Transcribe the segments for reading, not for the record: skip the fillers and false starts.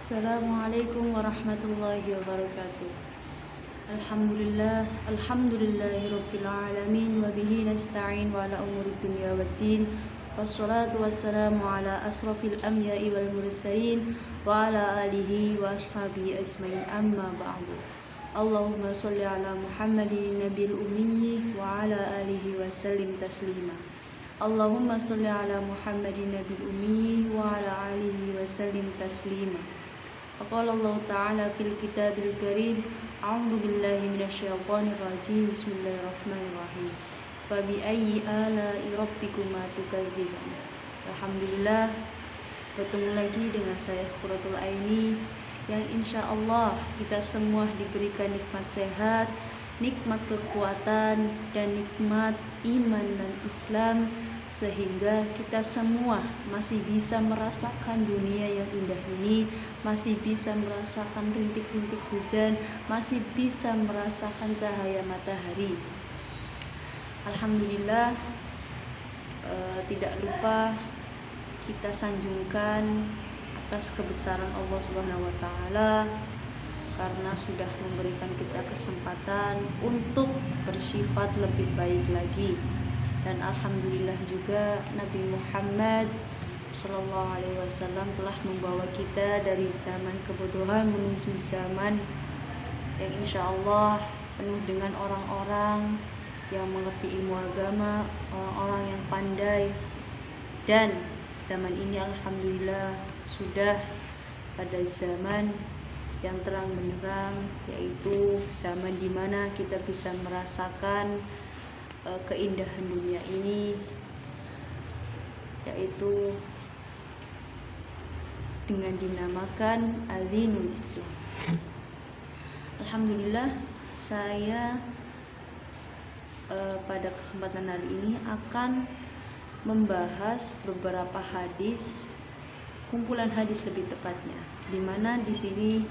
Assalamualaikum warahmatullahi wabarakatuh. Alhamdulillahirabbil alamin wa bihi nasta'in wa ala umuri dunya waddin. Wassalatu wassalamu ala asrafil anbiya'i wal mursalin wa ala alihi wa ashabihi ajmain, amma ba'du. Allahumma shalli ala Muhammadin nabiyil ummi wa ala alihi wa sallim taslima. Allahumma shalli ala Muhammadin nabiyil ummi wa ala alihi wa sallim taslima. Qala Allah Ta'ala fil kitabil karim, a'udzu billahi minasyaitonir rajim, bismillahirrahmanirrahim. Fa bi ayyi ala'i rabbikuma tukadziban. Alhamdulillah, bertemu lagi dengan saya Qurratul Aini, yang insya Allah kita semua diberikan nikmat sehat, nikmat kekuatan, dan nikmat iman dan Islam, sehingga kita semua masih bisa merasakan dunia yang indah ini, masih bisa merasakan rintik-rintik hujan, masih bisa merasakan cahaya matahari. Alhamdulillah, tidak lupa kita sanjungkan atas kebesaran Allah Subhanahu wa Ta'ala, karena sudah memberikan kita kesempatan untuk bersifat lebih baik lagi. Dan alhamdulillah juga Nabi Muhammad Sallallahu Alaihi Wasallam telah membawa kita dari zaman kebodohan menuju zaman yang insya Allah penuh dengan orang-orang yang mengerti ilmu agama, orang-orang yang pandai. Dan zaman ini alhamdulillah sudah pada zaman yang terang benderang, yaitu zaman dimana kita bisa merasakan keindahan dunia ini, yaitu dengan dinamakan Adzinul Islam. Alhamdulillah, saya pada kesempatan hari ini akan membahas beberapa hadis, kumpulan hadis lebih tepatnya, di mana di sini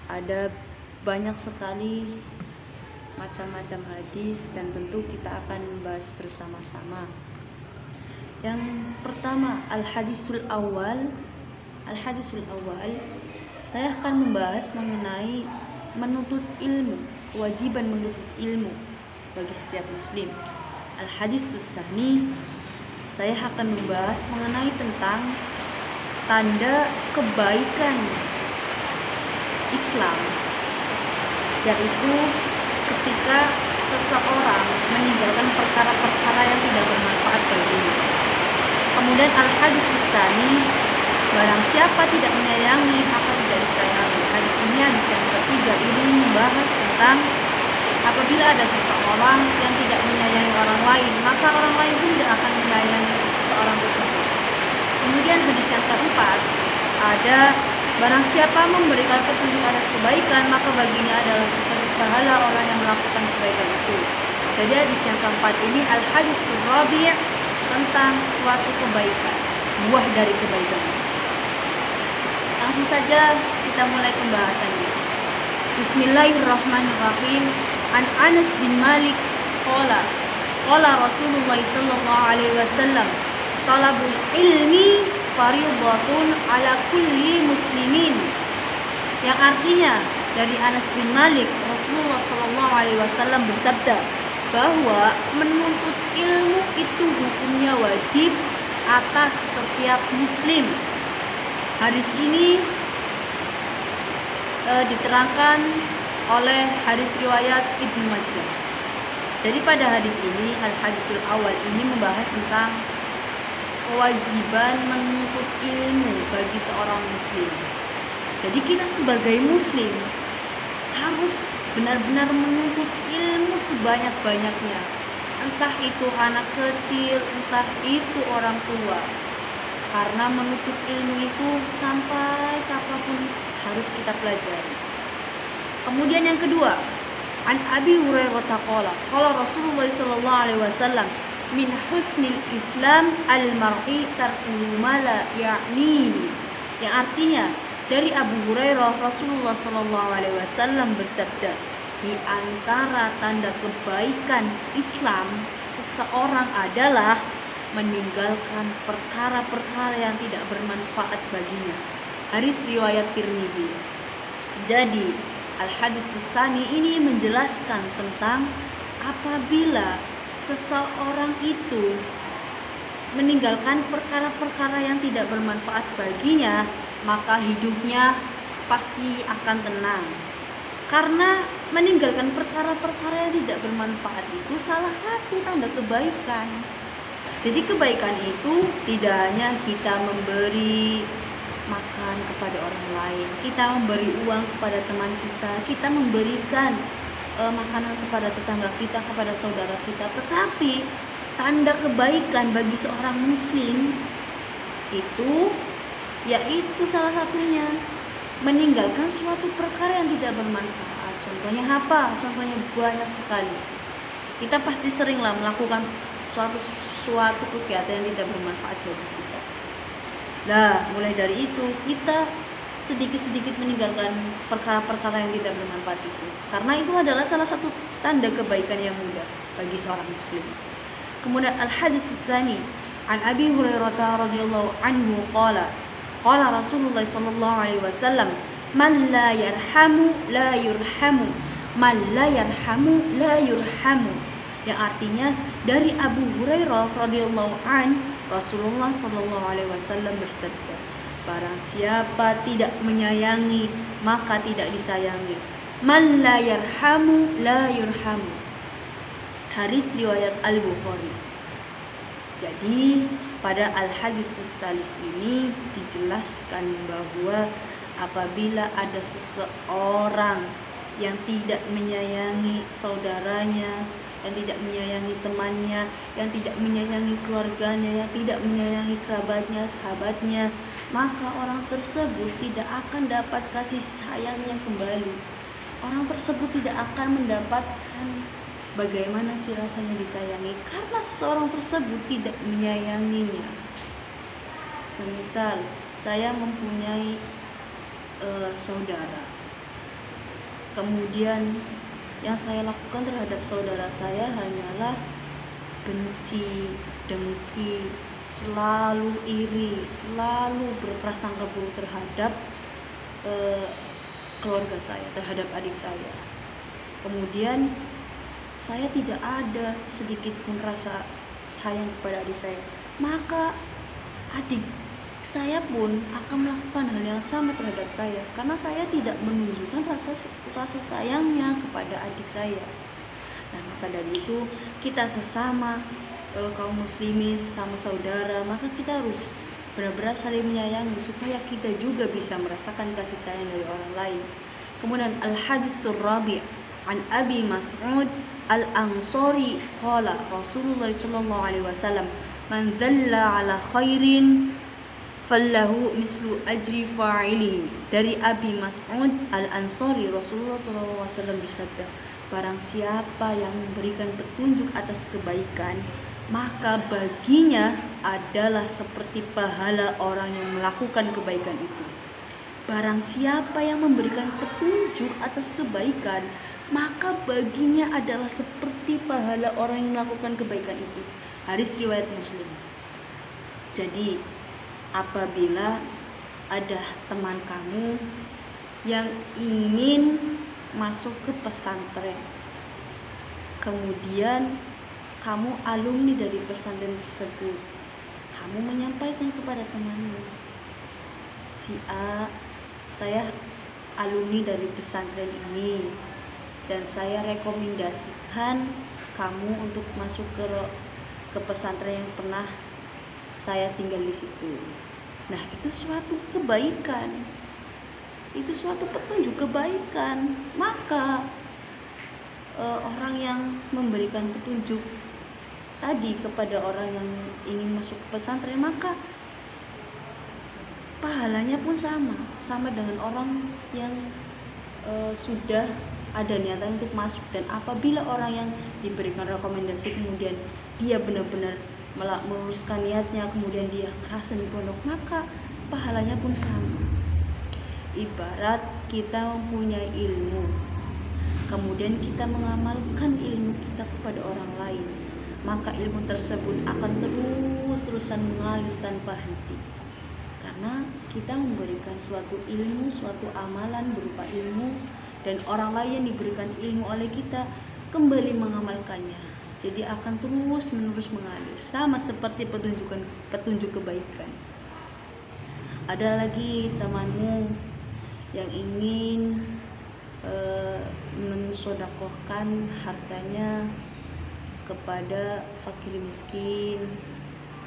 ada banyak sekali macam-macam hadis, dan tentu kita akan membahas bersama-sama. Yang pertama, al-hadisul awal. Al-hadisul awal, saya akan membahas mengenai menuntut ilmu, kewajiban menuntut ilmu bagi setiap muslim. Al-hadisus tsani, saya akan membahas mengenai tentang tanda kebaikan Islam, yaitu ketika seseorang meninggalkan perkara-perkara yang tidak bermanfaat baginya. Kemudian al-hadis tsani, barang siapa tidak menyayangi maka tidak disayangi. Hadis ini hadis yang ketiga, ini membahas tentang apabila ada seseorang yang tidak menyayangi orang lain, maka orang lain pun tidak akan menyayangi seseorang tersebut. Kemudian hadis yang keempat ada, barang siapa memberikan petunjuk atas kebaikan, maka baginya adalah seperti pahala orang yang melakukan kebaikan itu. Jadi hadis yang keempat ini al-hadis rabi', tentang suatu kebaikan, buah dari kebaikan. Langsung saja kita mulai pembahasannya. Bismillahirrahmanirrahim. An Anas bin Malik qala Rasulullah sallallahu alaihi wasallam, talabul ilmi fardhatun ala kulli muslimin. Yang artinya dari Anas bin Malik, Rasulullah sallallahu alaihi wasallam bersabda bahwa menuntut ilmu itu hukumnya wajib atas setiap muslim. Hadis ini diterangkan oleh hadis riwayat Ibnu Majah. Jadi pada hadis ini, al-hadisul awal ini membahas tentang kewajiban menuntut ilmu bagi seorang muslim. Jadi kita sebagai muslim harus benar-benar menuntut ilmu sebanyak-banyaknya. Entah itu anak kecil, entah itu orang tua. Karena menuntut ilmu itu sampai kapanpun harus kita pelajari. Kemudian yang kedua, an Abi Hurairah qala Rasulullah sallallahu alaihi wasallam, min husnil Islam al-mar'i tarku ma la ya'nihi. Yang artinya dari Abu Hurairah, Rasulullah sallallahu alaihi wasallam bersabda, di antara tanda kebaikan Islam seseorang adalah meninggalkan perkara-perkara yang tidak bermanfaat baginya. Hadis riwayat Tirmidzi. Jadi al-hadis tsani ini menjelaskan tentang apabila seseorang itu meninggalkan perkara-perkara yang tidak bermanfaat baginya, maka hidupnya pasti akan tenang. Karena meninggalkan perkara-perkara yang tidak bermanfaat itu salah satu tanda kebaikan. Jadi kebaikan itu tidak hanya kita memberi makan kepada orang lain, kita memberi uang kepada teman kita, kita memberikan makanan kepada tetangga kita, kepada saudara kita, tetapi tanda kebaikan bagi seorang muslim itu yaitu salah satunya meninggalkan suatu perkara yang tidak bermanfaat. Contohnya apa? Contohnya banyak sekali. Kita pasti seringlah melakukan suatu kegiatan yang tidak bermanfaat bagi kita. Nah, mulai dari itu kita sedikit-sedikit meninggalkan perkara-perkara yang tidak bermanfaat itu, karena itu adalah salah satu tanda kebaikan yang mudah bagi seorang muslim. Kemudian al-hadis tsani an Abi Hurairah radhiyallahu anhu qala Rasulullah sallallahu alaihi wasallam man la yarhamu la yurhamu man la yarhamu la yurhamu, yang artinya dari Abu Hurairah radhiyallahu an, Rasulullah sallallahu alaihi wasallam bersabda, barang siapa tidak menyayangi maka tidak disayangi. Man la yarhamu la yurhamu. Hadis riwayat Al-Bukhari. Jadi pada al-hadis salis ini dijelaskan bahwa apabila ada seseorang yang tidak menyayangi saudaranya, yang tidak menyayangi temannya, yang tidak menyayangi keluarganya, yang tidak menyayangi kerabatnya, sahabatnya, maka orang tersebut tidak akan dapat kasih sayangnya kembali. Orang tersebut tidak akan mendapatkan bagaimana sih rasanya disayangi, karena seseorang tersebut tidak menyayanginya. Semisal saya mempunyai saudara, kemudian yang saya lakukan terhadap saudara saya hanyalah benci, dengki, selalu iri, selalu berprasangka buruk terhadap keluarga saya, terhadap adik saya. Kemudian saya tidak ada sedikit pun rasa sayang kepada adik saya, maka adik saya pun akan melakukan hal yang sama terhadap saya, karena saya tidak menunjukkan rasa sayangnya kepada adik saya. Nah, maka dari itu kita sesama kaum muslimin, sesama saudara, maka kita harus benar-benar saling menyayangi supaya kita juga bisa merasakan kasih sayang dari orang lain. Kemudian al-hadis rabi' an Abi Mas'ud al-Ansari qala Rasulullah sallallahu alaihi wasallam man dhalla ala khairin fallahu mislu ajri fa'ili. Dari Abi Mas'ud al-Ansari, Rasulullah SAW bersabda, barang siapa yang memberikan petunjuk atas kebaikan, maka baginya adalah seperti pahala orang yang melakukan kebaikan itu. Barang siapa yang memberikan petunjuk atas kebaikan, maka baginya adalah seperti pahala orang yang melakukan kebaikan itu. Hadis riwayat Muslim. Jadi apabila ada teman kamu yang ingin masuk ke pesantren, kemudian kamu alumni dari pesantren tersebut, kamu menyampaikan kepada temanmu, si A, saya alumni dari pesantren ini dan saya rekomendasikan kamu untuk masuk ke pesantren yang pernah saya tinggal di situ. Nah, itu suatu kebaikan, itu suatu petunjuk kebaikan. Maka orang yang memberikan petunjuk tadi kepada orang yang ingin masuk ke pesantren, maka pahalanya pun sama dengan orang yang sudah ada niatan untuk masuk. Dan apabila orang yang diberikan rekomendasi kemudian dia benar-benar meluruskan niatnya, kemudian dia kerasan di pondok, maka pahalanya pun sama. Ibarat kita mempunyai ilmu, kemudian kita mengamalkan ilmu kita kepada orang lain, maka ilmu tersebut akan terus-terusan mengalir tanpa henti. karena kita memberikan suatu ilmu, suatu amalan berupa ilmu, dan orang lain diberikan ilmu oleh kita kembali mengamalkannya, jadi akan terus menerus mengalir, sama seperti petunjuk kebaikan. Ada lagi temanmu yang ingin mensodakohkan hartanya kepada fakir miskin,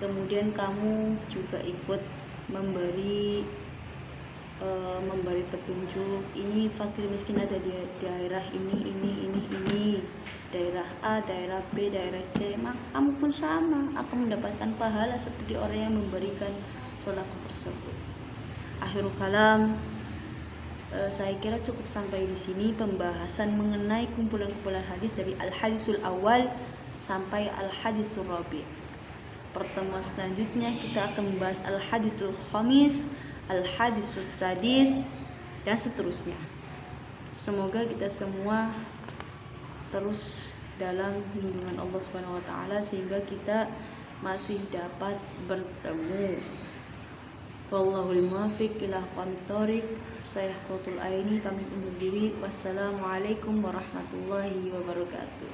kemudian kamu juga ikut memberi petunjuk, ini fakir miskin ada di daerah ini, daerah A, daerah B, daerah C, maka kamu pun sama akan mendapatkan pahala seperti orang yang memberikan sedekah tersebut. Akhirul kalam, saya kira cukup sampai di sini pembahasan mengenai kumpulan-kumpulan hadis dari al-hadisul awal sampai al-hadisul rabi'. Pertemuan selanjutnya kita akan membahas al-hadisul khamis, al-hadisul sadis, dan seterusnya. Semoga kita semua terus dalam lindungan Allah Subhanahu wa taala sehingga kita masih dapat bertemu. Wallahul muwaffiq ila aqwamit thoriq. Saya Qurratul Aini pamit undur diri. Wassalamualaikum warahmatullahi wabarakatuh.